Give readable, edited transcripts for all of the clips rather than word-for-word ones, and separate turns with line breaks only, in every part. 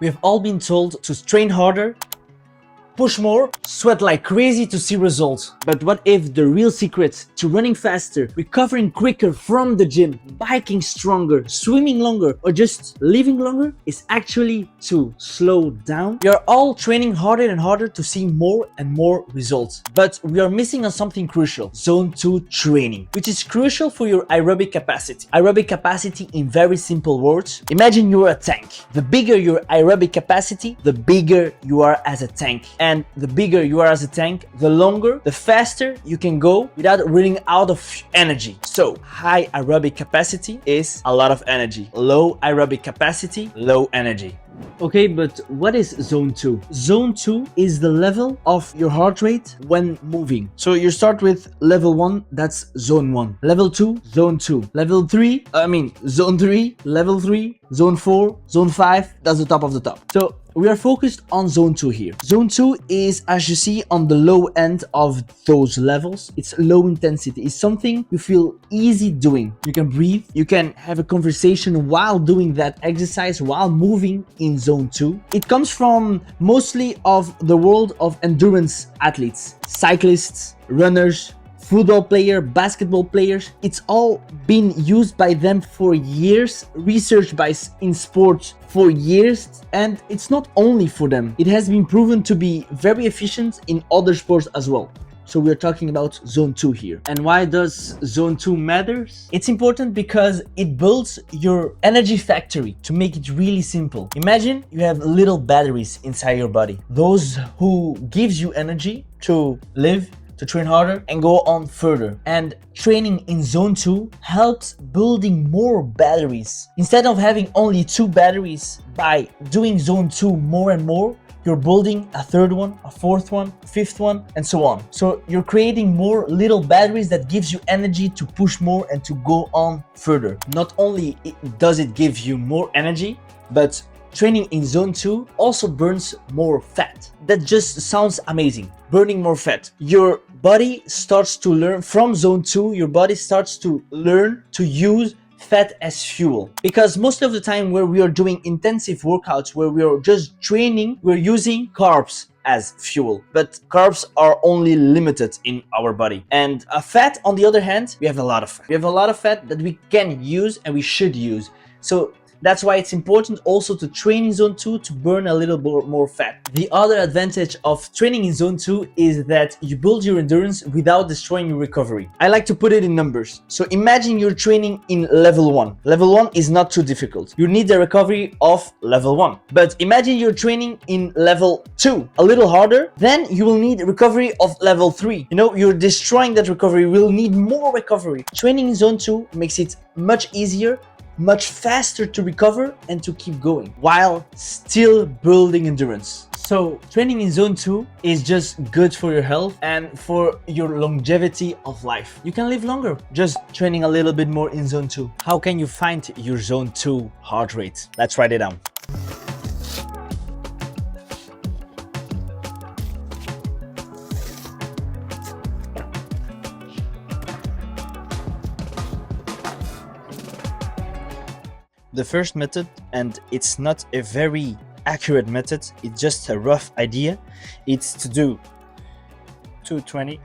We have all been told to train harder, push more, sweat like crazy to see results. But what if the real secret to running faster, recovering quicker from the gym, biking stronger, swimming longer, or just living longer is actually to slow down? We are all training harder and harder to see more and more results. But we are missing on something crucial, zone 2 training, which is crucial for your aerobic capacity. Aerobic capacity in very simple words. Imagine you're a tank. The bigger your aerobic capacity, the bigger you are as a tank. And the bigger you are as a tank, the longer, the faster you can go without running out of energy. So high aerobic capacity is a lot of energy. Low aerobic capacity, low energy. Okay, but what is zone 2? Zone 2 is the level of your heart rate when moving. So you start with level 1, that's zone 1. Level 2, zone 2. Level 3, zone 3, level 3, zone 4, zone 5, that's the top of the top. So we are focused on zone 2 here. Zone 2 is, as you see, on the low end of those levels. It's low intensity. It's something you feel easy doing. You can breathe. You can have a conversation while doing that exercise, while moving in zone 2. It comes from mostly of the world of endurance athletes, cyclists, runners, football player, basketball players. It's all been used by them for years, researched in sports for years, and it's not only for them. It has been proven to be very efficient in other sports as well. So we're talking about zone 2 here. And why does zone 2 matters? It's important because it builds your energy factory. To make it really simple, imagine you have little batteries inside your body. Those who gives you energy to live, to train harder and go on further. And training in zone 2 helps building more batteries. Instead of having only 2 batteries, by doing zone 2 more and more, you're building a third one, a fourth one, fifth one, and so on. So you're creating more little batteries that gives you energy to push more and to go on further. Not only does it give you more energy, but training in zone 2 also burns more fat. That just sounds amazing. Burning more fat. Your body starts to learn from zone 2, your body starts to learn to use fat as fuel. Because most of the time where we are doing intensive workouts, where we are just training, we're using carbs as fuel. But carbs are only limited in our body. And fat, on the other hand, we have a lot of fat. We have a lot of fat that we can use and we should use. So that's why it's important also to train in zone 2 to burn a little bit more fat. The other advantage of training in zone 2 is that you build your endurance without destroying your recovery. I like to put it in numbers. So imagine you're training in level 1. Level 1 is not too difficult. You need the recovery of level 1. But imagine you're training in level 2, a little harder, then you will need recovery of level 3. You know, you're destroying that recovery, you will need more recovery. Training in zone 2 makes it much easier, much faster to recover and to keep going while still building endurance. So training in zone 2 is just good for your health and for your longevity of life. You can live longer just training a little bit more in zone 2. How can you find your zone 2 heart rate? Let's write it down. The first method, and it's not a very accurate method, it's just a rough idea, it's to do 220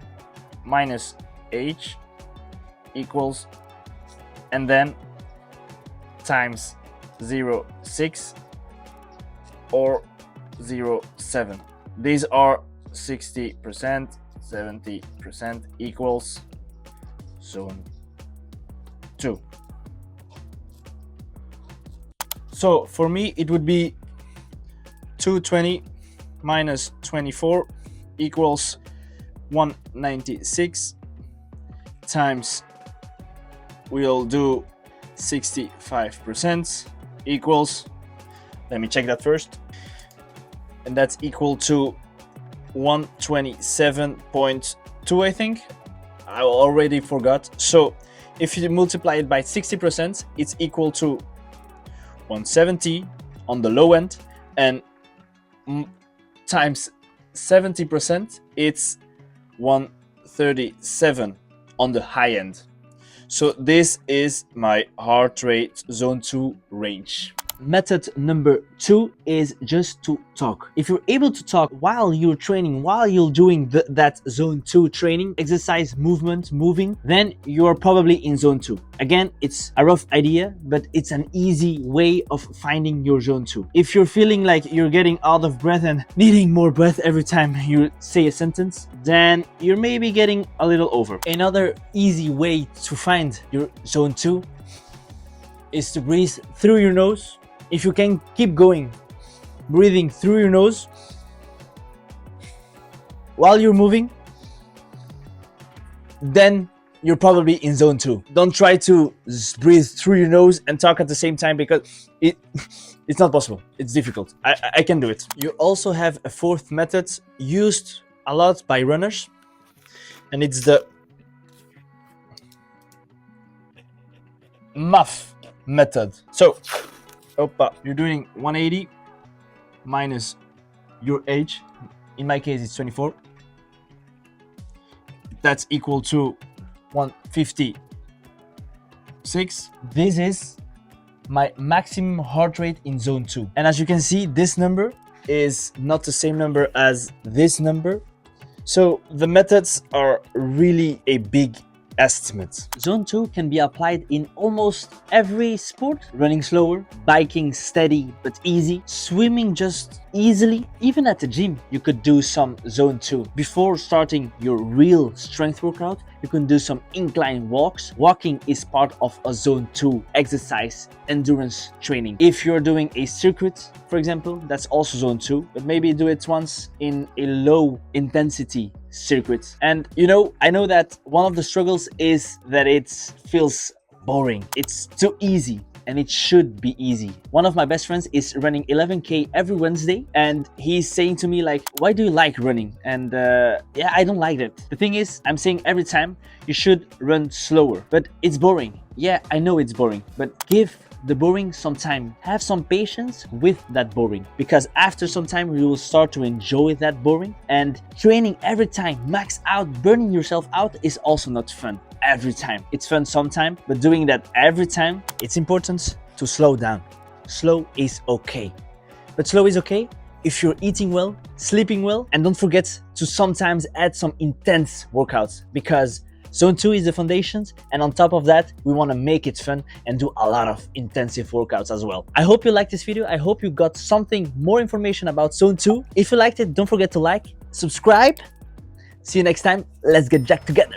minus h equals, and then times 0.6 or 0.7. These are 60%, 70% equals zone 2. So for me, it would be 220 minus 24 equals 196 times, we'll do 65% equals, let me check that first, and that's equal to 127.2, I think. I already forgot. So if you multiply it by 60%, it's equal to 170 on the low end, and times 70%, it's 137 on the high end. So this is my heart rate zone 2 range. Method number 2 is just to talk. If you're able to talk while you're training, while you're doing that zone 2 training, exercise, movement, moving, then you're probably in zone 2. Again, it's a rough idea, but it's an easy way of finding your zone 2. If you're feeling like you're getting out of breath and needing more breath every time you say a sentence, then you're maybe getting a little over. Another easy way to find your zone 2 is to breathe through your nose. If you can keep going, breathing through your nose while you're moving, then you're probably in zone 2. Don't try to breathe through your nose and talk at the same time, because it's not possible. It's difficult. I can do it. You also have a fourth method used a lot by runners, and it's the muff method. So you're doing 180 minus your age. In my case, it's 24. That's equal to 156. This is my maximum heart rate in zone 2. And as you can see, this number is not the same number as this number. So the methods are really a big estimate. Zone 2 can be applied in almost every sport. Running slower, biking steady but easy, swimming just easily. Even at the gym, you could do some zone 2. Before starting your real strength workout, you can do some incline walks. Walking is part of a zone 2 exercise endurance training. If you're doing a circuit, for example, that's also zone 2, but maybe do it once in a low intensity circuit. And I know that one of the struggles is that it feels boring. It's too easy, and it should be easy. One of my best friends is running 11K every Wednesday, and he's saying to me like, why do you like running? And yeah, I don't like it. The thing is, I'm saying every time you should run slower, but it's boring. Yeah, I know it's boring, but give the boring some time. Have some patience with that boring, because after some time you will start to enjoy that boring. And training every time, max out, burning yourself out, is also not fun every time. It's fun sometime, but doing that every time, it's important to slow down. Slow is okay, but slow is okay if you're eating well, sleeping well, and don't forget to sometimes add some intense workouts, because zone 2 is the foundations, and on top of that, we want to make it fun and do a lot of intensive workouts as well. I hope you liked this video. I hope you got something more information about zone 2. If you liked it, don't forget to like, subscribe. See you next time. Let's get jacked together.